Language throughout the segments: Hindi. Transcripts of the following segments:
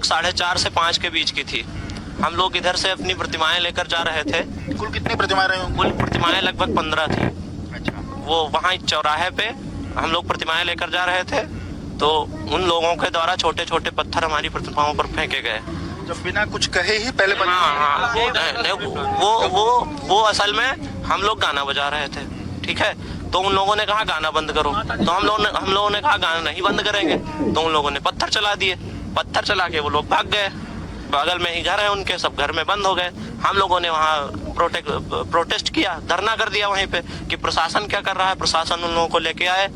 लगभग 4:30 से 5 के बीच की थी। हम लोग इधर से अपनी प्रतिमाएं लेकर जा रहे थे। कुल कितनी प्रतिमाएं रहे होंगे? कुल प्रतिमाएं लगभग 15 थी। अच्छा। वो वहाँ चौराहे पे हम लोग प्रतिमाएं लेकर जा रहे थे, तो उन लोगों के द्वारा छोटे छोटे पत्थर हमारी प्रतिमाओं पर फेंके गए। जब बिना कुछ कहे ही पहले हाँ, वो असल में हम लोग गाना बजा रहे थे, ठीक है। तो उन लोगों ने कहा गाना बंद करो, तो हम लोगों ने कहा गाना नहीं बंद करेंगे। तो उन लोगों ने पत्थर चला दिए। पत्थर चला के वो लोग भाग गए। बगल में ही घर है उनके, सब घर में बंद हो गए। हम लोगों ने वहाँ प्रोटेस्ट किया, धरना कर दिया वहीं पे कि प्रशासन क्या कर रहा है। प्रशासन उन लोगों को लेके आए,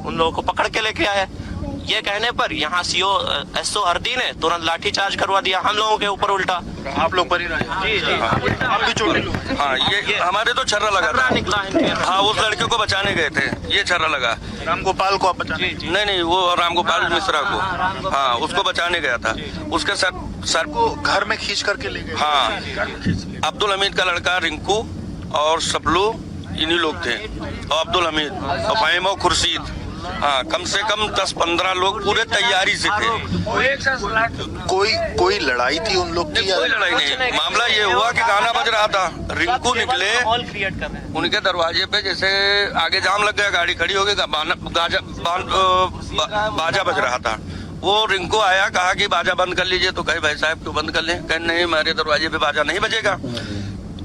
उन लोगों को पकड़ के लेके आए। ये कहने पर यहाँ एसओ हरदी ने तुरंत लाठी चार्ज करवा दिया हम लोगों के ऊपर उल्टा। आप लोग पर ही रहे? जी। आप भी चोटी लोग? हाँ, ये हमारे तो छर्रा लगा था। निकला है। हाँ, उस लड़के को बचाने गए थे, ये छर्रा लगा। रामगोपाल को आप बचाने? नहीं, वो रामगोपाल मिश्रा को, हाँ, उसको बचाने गया था। उसके सर को घर में खींच करके ले गए? हाँ, अब्दुल हमीद का लड़का रिंकू और सबलू इन्हीं लोग थे, और अब्दुल हमीद और फाहिम और खुर्शीद। हाँ, कम से कम 10-15 लोग पूरे तैयारी से थे। कोई लड़ाई थी उन लोग की? कोई लड़ाई नहीं। मामला ये हुआ कि गाना बज रहा था, रिंकू निकले, उनके दरवाजे पे जैसे आगे जाम लग गया, गाड़ी खड़ी हो गई, बाजा बज रहा था। वो रिंकू आया, कहा कि बाजा बंद कर लीजिए। तो कहे भाई साहब क्यों बंद कर लें? कहे नहीं, मेरे दरवाजे पे बाजा नहीं बजेगा।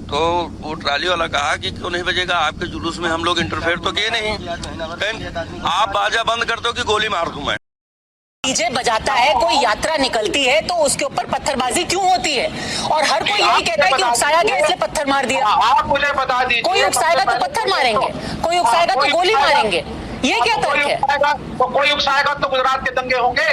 तो वो ट्राली वाला कहा कि क्यों नहीं बजेगा, आपके जुलूस में हम लोग इंटरफेयर तो किए नहीं। आप बाजा बंद कर दो कि गोली मार दूं मैं। डीजे बजाता है, कोई यात्रा निकलती है तो उसके ऊपर पत्थरबाजी क्यों होती है? और हर कोई यही कहता है कि उकसाया गया इसलिए पत्थर मार दिया। आप मुझे बता दीजिए, कोई उकसाएगा तो पत्थर मारेंगे, कोई उकसाएगा तो गोली मारेंगे। ये क्या तर्क है? कोई उकसाएगा तो गुजरात के दंगे होंगे,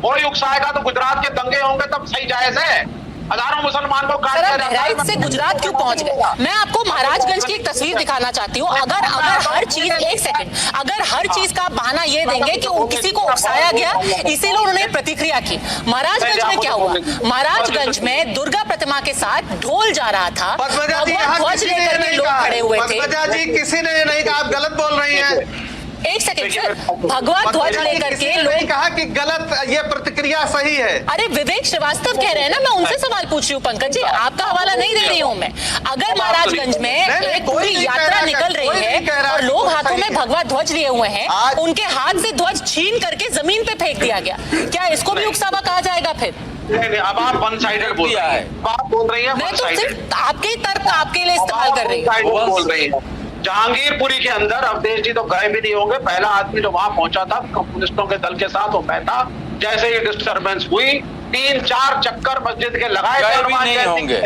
कोई उकसाएगा तो गुजरात के दंगे होंगे, तब सही जायज है। हजारों मुसलमान लोग बहराइच से गुजरात क्यों पहुंच गए? मैं आपको महाराजगंज की एक तस्वीर दिखाना चाहती हूँ। अगर हर चीज, एक सेकंड, अगर हर चीज का बहाना ये देंगे कि किसी को उकसाया गया इसीलिए उन्होंने प्रतिक्रिया की। महाराजगंज में क्या हुआ? महाराजगंज में दुर्गा प्रतिमा के साथ ढोल जा रहा था, ध्वज लेकर के लोग खड़े हुए थे। किसी ने नहीं कहा, आप गलत बोल रही हैं। एक सेकंड सर, भगवा ध्वज लेकर के लोग कहा कि गलत, ये प्रतिक्रिया सही है। अरे विवेक श्रीवास्तव कह रहे हैं ना, मैं उनसे सवाल पूछ रही हूँ पंकज जी, आपका हवाला नहीं दे रही हूँ मैं। अगर महाराजगंज में एक पूरी यात्रा निकल रही है और लोग हाथों में भगवा ध्वज लिए हुए हैं, उनके हाथ से ध्वज छीन करके जमीन पे फेंक दिया गया, क्या इसको भी उकसावा कहा जाएगा फिर? नहीं, अब आप वन साइडेड बोल रही है। मैं तो सिर्फ आपके तर्क आपके लिए इस्तेमाल कर रही हूँ। बोल रही है जहांगीरपुरी के अंदर अवधेश जी तो गए भी नहीं होंगे। पहला आदमी जो वहां पहुंचा था कम्युनिस्टों के दल के साथ, वो मैं था। जैसे ही डिस्टर्बेंस हुई, 3-4 चक्कर मस्जिद के लगाए होंगे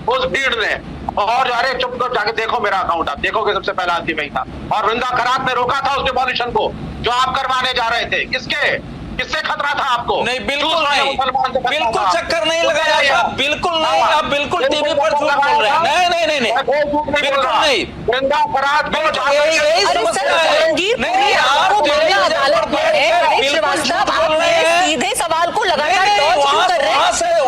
उस भीड़ ने। और अरे चुप कर, जाके देखो मेरा अकाउंट, आप देखोगे सबसे पहला आदमी वही था। और वृंदा खरात ने रोका था उस डिमोलिशन को जो आप करवाने जा रहे थे। किससे खतरा था आपको? नहीं, बिल्कुल नहीं, बिल्कुल चक्कर नहीं लगाया, बिल्कुल नहीं। आप बिल्कुल टीवी पर झूठ बोल रहे हैं। नहीं, बिल्कुल नहीं। वृंदा खरात यही समस्या है। नहीं, आप सीधे सवाल को लगातार डॉज कर रहे हैं।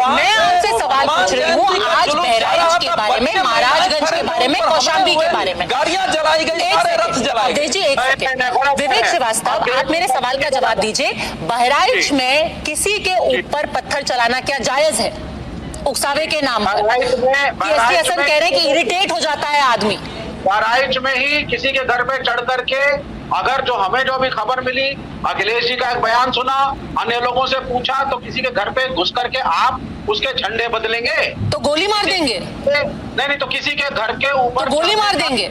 मैं आपसे सवाल पूछ रही हूँ आज बहराइच के बारे में, महाराजगंज के बारे में, कौशाम्बी के बारे में। गाड़ियां जलाई गई, सारे रथ जलाए गए। जी एक सेकंड, विवेक श्रीवास्तव आप मेरे सवाल का जवाब दीजिए। बहराइच में किसी के ऊपर पत्थर चलाना क्या जायज है उकसावे के नाम पर? कह रहे हैं कि इरिटेट हो जाता है आदमी। बहराइच में ही किसी के घर पे चढ़ करके, अगर जो हमें जो भी खबर मिली, अखिलेश जी का एक बयान सुना, अन्य लोगों से पूछा, तो किसी के घर पे घुस करके आप उसके झंडे बदलेंगे तो गोली मार देंगे? नहीं, तो किसी के घर के ऊपर तो गोली मार देंगे।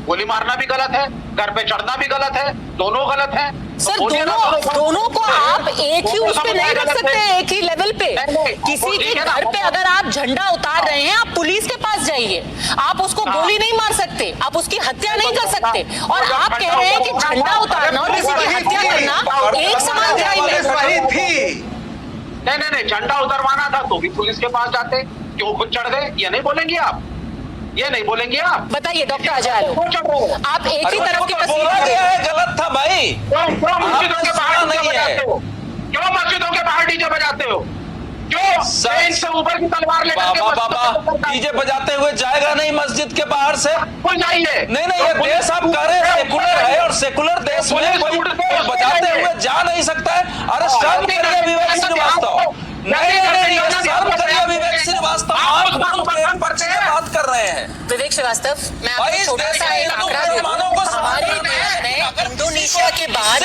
गोली मारना भी गलत है, घर पे चढ़ना भी गलत है, दोनों गलत है। सर दोनों को आप एक ही उस पे नहीं रख सकते, एक ही लेवल पे। किसी के घर पे अगर आप झंडा उतार रहे हैं, आप पुलिस के पास जाइए, आप उसको गोली नहीं मार सकते, आप उसकी हत्या नहीं कर सकते। और आप कह रहे हैं कि झंडा उतारना और किसी की हत्या करना एक समान क्राइम है। नहीं, झंडा उतरवाना था तो भी पुलिस के पास जाते, क्यों खुद चढ़ गए? ये नहीं बोलेंगे आप, ये नहीं बोलेंगे आप। बताइए डॉक्टर अजय, आप एक ही तरफ की तस्वीर गलत था भाई। क्यों मस्जिदों के बाहर डीजे बजाते हो? क्यों मस्जिदों के बाहर डीजे बजाते हो? क्यों से ऊपर की तलवार लेकर डीजे बजाते हुए जाएगा नहीं मस्जिद के बाहर से? जाइए। नहीं, ये देश आप कह रहे हैं सेकुलर है, और सेकुलर देश में कोई बजाते हुए जा नहीं सकता है। अरे शर्म करिए विवेक श्रीवास्तव, विवेक श्रीवास्तव आंख बंद पेट पर्चे की बात कर रहे हैं। विवेक श्रीवास्तव, मैं आपको भाई, छोटा सा एक आंकड़ा दूं। मुसलमानों को हमारे देश में इंडोनेशिया के बाद